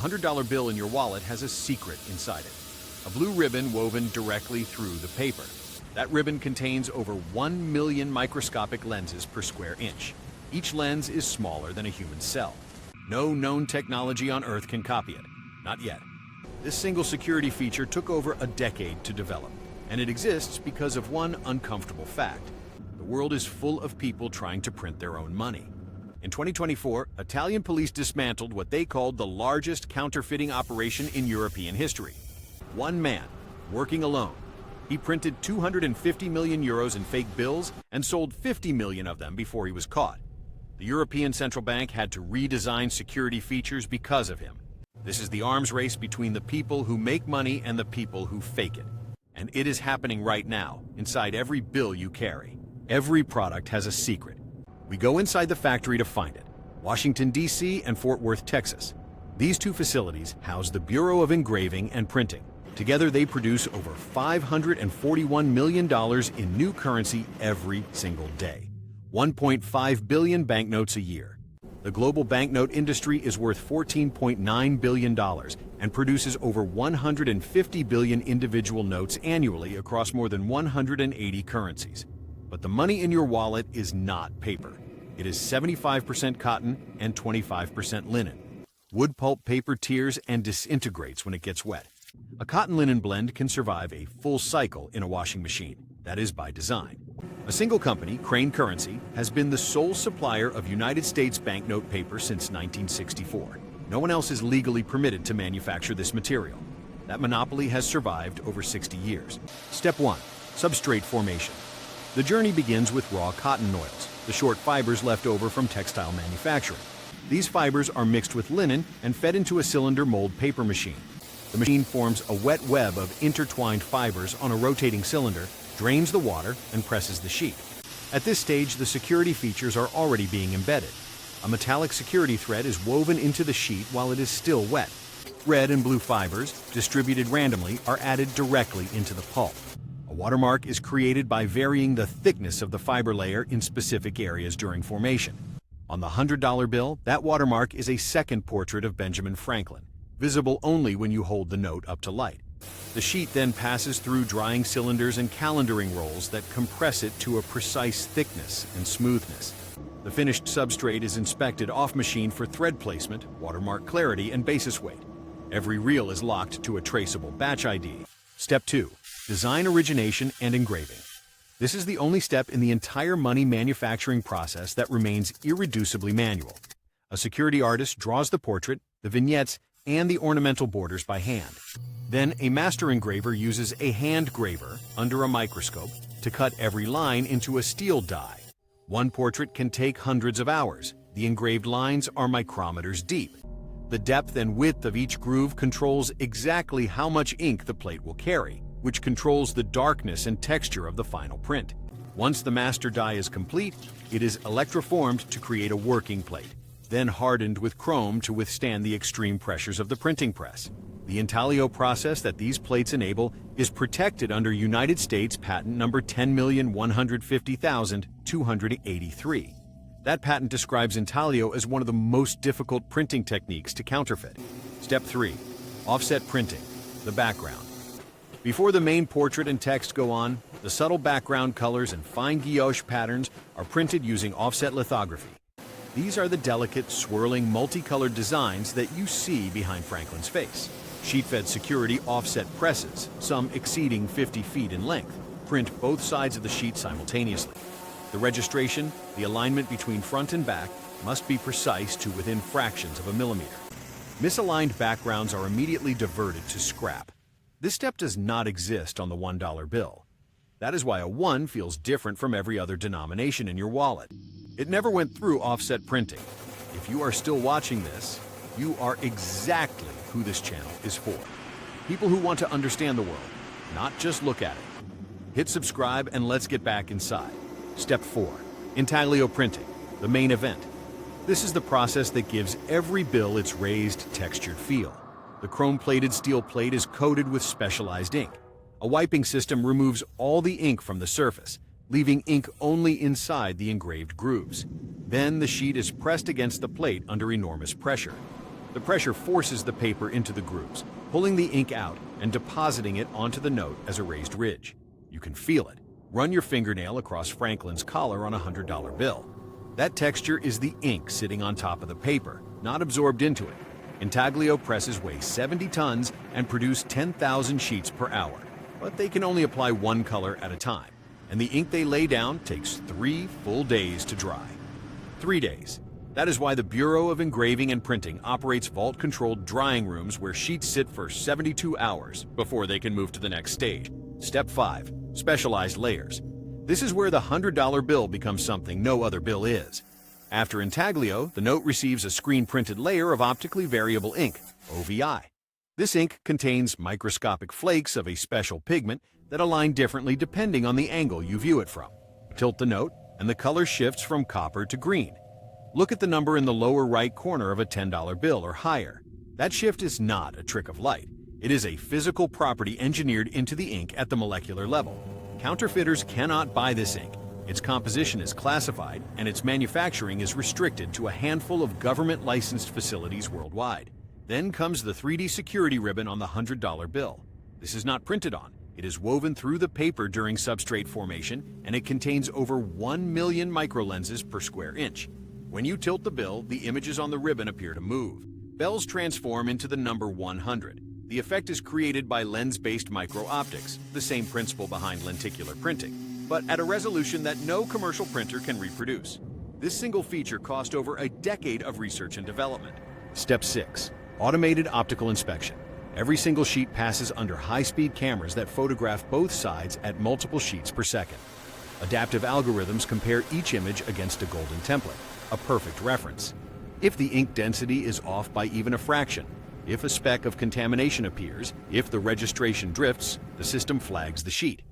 $100 bill in your wallet has a secret inside it. A blue ribbon woven directly through the paper. That ribbon contains over 1 million microscopic lenses per square inch. Each lens is smaller than a human cell. No known technology on Earth can copy it. Not yet. This single security feature took over a decade to develop, and it exists because of one uncomfortable fact. The world is full of people trying to print their own money. In 2024, Italian police dismantled what they called the largest counterfeiting operation in European history. One man, working alone. He printed 250 million euros in fake bills and sold 50 million of them before he was caught. The European Central Bank had to redesign security features because of him. This is the arms race between the people who make money and the people who fake it. And it is happening right now, inside every bill you carry. Every product has a secret. We go inside the factory to find it. Washington, D.C. and Fort Worth, Texas. These two facilities house the Bureau of Engraving and Printing. Together, they produce over $541 million in new currency every single day. 1.5 billion banknotes a year. The global banknote industry is worth $14.9 billion and produces over 150 billion individual notes annually across more than 180 currencies. But the money in your wallet is not paper. It is 75% cotton and 25% linen. Wood pulp paper tears and disintegrates when it gets wet. A cotton-linen blend can survive a full cycle in a washing machine. That is by design. A single company, Crane Currency, has been the sole supplier of United States banknote paper since 1964. No one else is legally permitted to manufacture this material. That monopoly has survived over 60 years. Step 1. Substrate formation. The journey begins with raw cotton oils, the short fibers left over from textile manufacturing. These fibers are mixed with linen and fed into a cylinder mold paper machine. The machine forms a wet web of intertwined fibers on a rotating cylinder, drains the water, and presses the sheet. At this stage, the security features are already being embedded. A metallic security thread is woven into the sheet while it is still wet. Red and blue fibers, distributed randomly, are added directly into the pulp. A watermark is created by varying the thickness of the fiber layer in specific areas during formation. On the $100 bill, that watermark is a second portrait of Benjamin Franklin, visible only when you hold the note up to light. The sheet then passes through drying cylinders and calendaring rolls that compress it to a precise thickness and smoothness. The finished substrate is inspected off-machine for thread placement, watermark clarity, and basis weight. Every reel is locked to a traceable batch ID. Step 2. Design, origination, and engraving. This is the only step in the entire money manufacturing process that remains irreducibly manual. A security artist draws the portrait, the vignettes, and the ornamental borders by hand. Then a master engraver uses a hand graver under a microscope to cut every line into a steel die. One portrait can take hundreds of hours. The engraved lines are micrometers deep. The depth and width of each groove controls exactly how much ink the plate will carry, which controls the darkness and texture of the final print. Once the master die is complete, it is electroformed to create a working plate, then hardened with chrome to withstand the extreme pressures of the printing press. The Intaglio process that these plates enable is protected under United States patent number 10,150,283. That patent describes Intaglio as one of the most difficult printing techniques to counterfeit. Step 3. Offset printing, the background. Before the main portrait and text go on, the subtle background colors and fine guilloche patterns are printed using offset lithography. These are the delicate, swirling, multicolored designs that you see behind Franklin's face. Sheet-fed security offset presses, some exceeding 50 feet in length, print both sides of the sheet simultaneously. The registration, the alignment between front and back, must be precise to within fractions of a millimeter. Misaligned backgrounds are immediately diverted to scrap. This step does not exist on the $1 bill. That is why a 1 feels different from every other denomination in your wallet. It never went through offset printing. If you are still watching this, you are exactly who this channel is for. People who want to understand the world, not just look at it. Hit subscribe and let's get back inside. Step 4. Intaglio printing, the main event. This is the process that gives every bill its raised, textured feel. The chrome-plated steel plate is coated with specialized ink. A wiping system removes all the ink from the surface, leaving ink only inside the engraved grooves. Then the sheet is pressed against the plate under enormous pressure. The pressure forces the paper into the grooves, pulling the ink out and depositing it onto the note as a raised ridge. You can feel it. Run your fingernail across Franklin's collar on a $100 bill. That texture is the ink sitting on top of the paper, not absorbed into it. Intaglio presses weigh 70 tons and produce 10,000 sheets per hour, but they can only apply one color at a time, and the ink they lay down takes 3 full days to dry. 3 days. That is why the Bureau of Engraving and Printing operates vault-controlled drying rooms where sheets sit for 72 hours before they can move to the next stage. Step 5. Specialized layers. This is where the $100 bill becomes something no other bill is. After Intaglio, the note receives a screen-printed layer of optically variable ink, OVI. This ink contains microscopic flakes of a special pigment that align differently depending on the angle you view it from. Tilt the note, and the color shifts from copper to green. Look at the number in the lower right corner of a $10 bill or higher. That shift is not a trick of light. It is a physical property engineered into the ink at the molecular level. Counterfeiters cannot buy this ink. Its composition is classified, and its manufacturing is restricted to a handful of government-licensed facilities worldwide. Then comes the 3D security ribbon on the $100 bill. This is not printed on. It is woven through the paper during substrate formation, and it contains over 1 million microlenses per square inch. When you tilt the bill, the images on the ribbon appear to move. Bells transform into the number 100. The effect is created by lens-based micro-optics, the same principle behind lenticular printing, but at a resolution that no commercial printer can reproduce. This single feature cost over a decade of research and development. Step 6. Automated optical inspection. Every single sheet passes under high-speed cameras that photograph both sides at multiple sheets per second. Adaptive algorithms compare each image against a golden template, a perfect reference. If the ink density is off by even a fraction, if a speck of contamination appears, if the registration drifts, the system flags the sheet.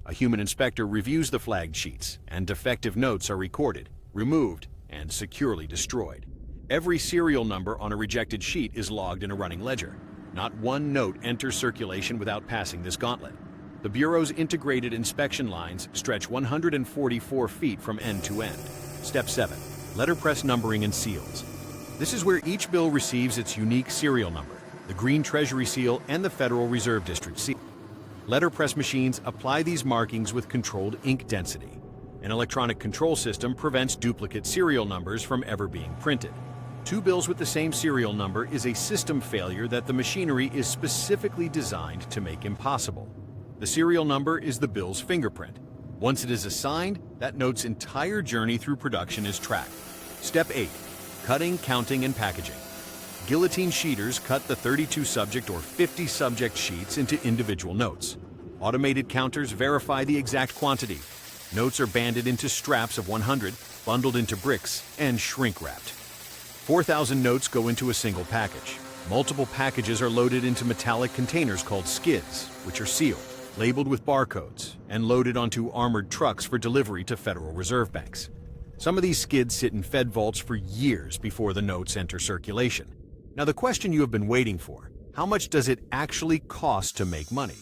A human inspector reviews the flagged sheets, and defective notes are recorded, removed, and securely destroyed. Every serial number on a rejected sheet is logged in a running ledger. Not one note enters circulation without passing this gauntlet. The Bureau's integrated inspection lines stretch 144 feet from end to end. Step 7. Letterpress numbering and seals. This is where each bill receives its unique serial number, the Green Treasury Seal and the Federal Reserve District Seal. Letterpress machines apply these markings with controlled ink density. An electronic control system prevents duplicate serial numbers from ever being printed. 2 bills with the same serial number is a system failure that the machinery is specifically designed to make impossible. The serial number is the bill's fingerprint. Once it is assigned, that note's entire journey through production is tracked. Step 8. Cutting, counting, and packaging. Guillotine sheeters cut the 32 subject or 50 subject sheets into individual notes. Automated counters verify the exact quantity. Notes are banded into straps of 100, bundled into bricks, and shrink-wrapped. 4,000 notes go into a single package. Multiple packages are loaded into metallic containers called skids, which are sealed, labeled with barcodes, and loaded onto armored trucks for delivery to Federal Reserve banks. Some of these skids sit in Fed vaults for years before the notes enter circulation. Now the question you have been waiting for, how much does it actually cost to make money?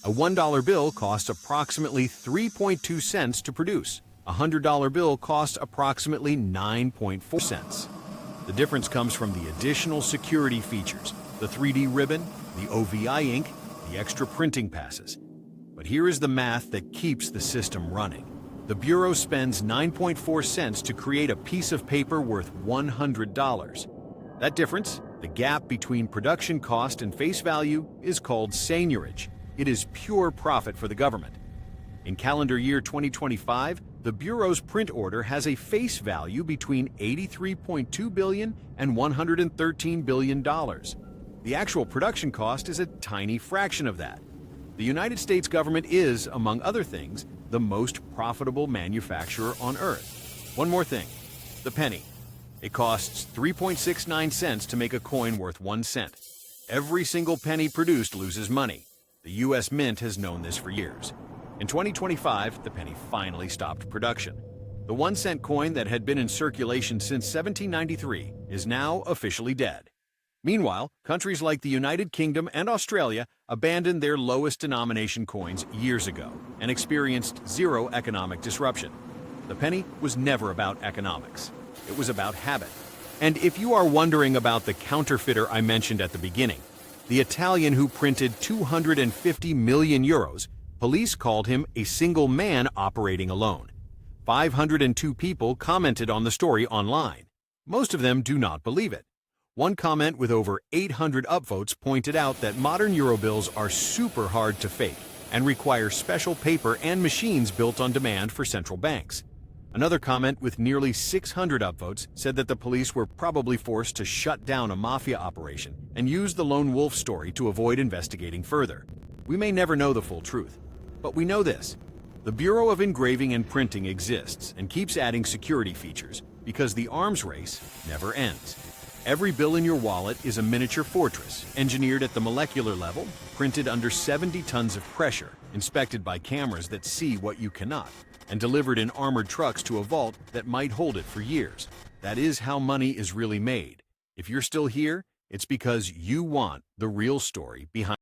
A $1 bill costs approximately 3.2 cents to produce. A $100 bill costs approximately 9.4 cents. The difference comes from the additional security features, the 3D ribbon, the OVI ink, the extra printing passes. But here is the math that keeps the system running. The Bureau spends 9.4 cents to create a piece of paper worth $100. That difference, the gap between production cost and face value, is called Seigniorage. It is pure profit for the government. In calendar year 2025, the Bureau's print order has a face value between $83.2 billion and $113 billion. The actual production cost is a tiny fraction of that. The United States government is, among other things, the most profitable manufacturer on Earth. One more thing, the penny. It costs 3.69 cents to make a coin worth 1 cent. Every single penny produced loses money. The U.S. Mint has known this for years. In 2025, the penny finally stopped production. The 1 cent coin that had been in circulation since 1793 is now officially dead. Meanwhile, countries like the United Kingdom and Australia abandoned their lowest denomination coins years ago and experienced zero economic disruption. The penny was never about economics. It was about habit. And if you are wondering about the counterfeiter I mentioned at the beginning, the Italian who printed 250 million euros, police called him a single man operating alone. 502 people commented on the story online. Most of them do not believe it. One comment with over 800 upvotes pointed out that modern Eurobills are super hard to fake and require special paper and machines built on demand for central banks. Another comment with nearly 600 upvotes said that the police were probably forced to shut down a mafia operation and use the lone wolf story to avoid investigating further. We may never know the full truth, but we know this. The Bureau of Engraving and Printing exists and keeps adding security features because the arms race never ends. Every bill in your wallet is a miniature fortress, engineered at the molecular level, printed under 70 tons of pressure, inspected by cameras that see what you cannot, and delivered in armored trucks to a vault that might hold it for years. That is how money is really made. If you're still here, it's because you want the real story behind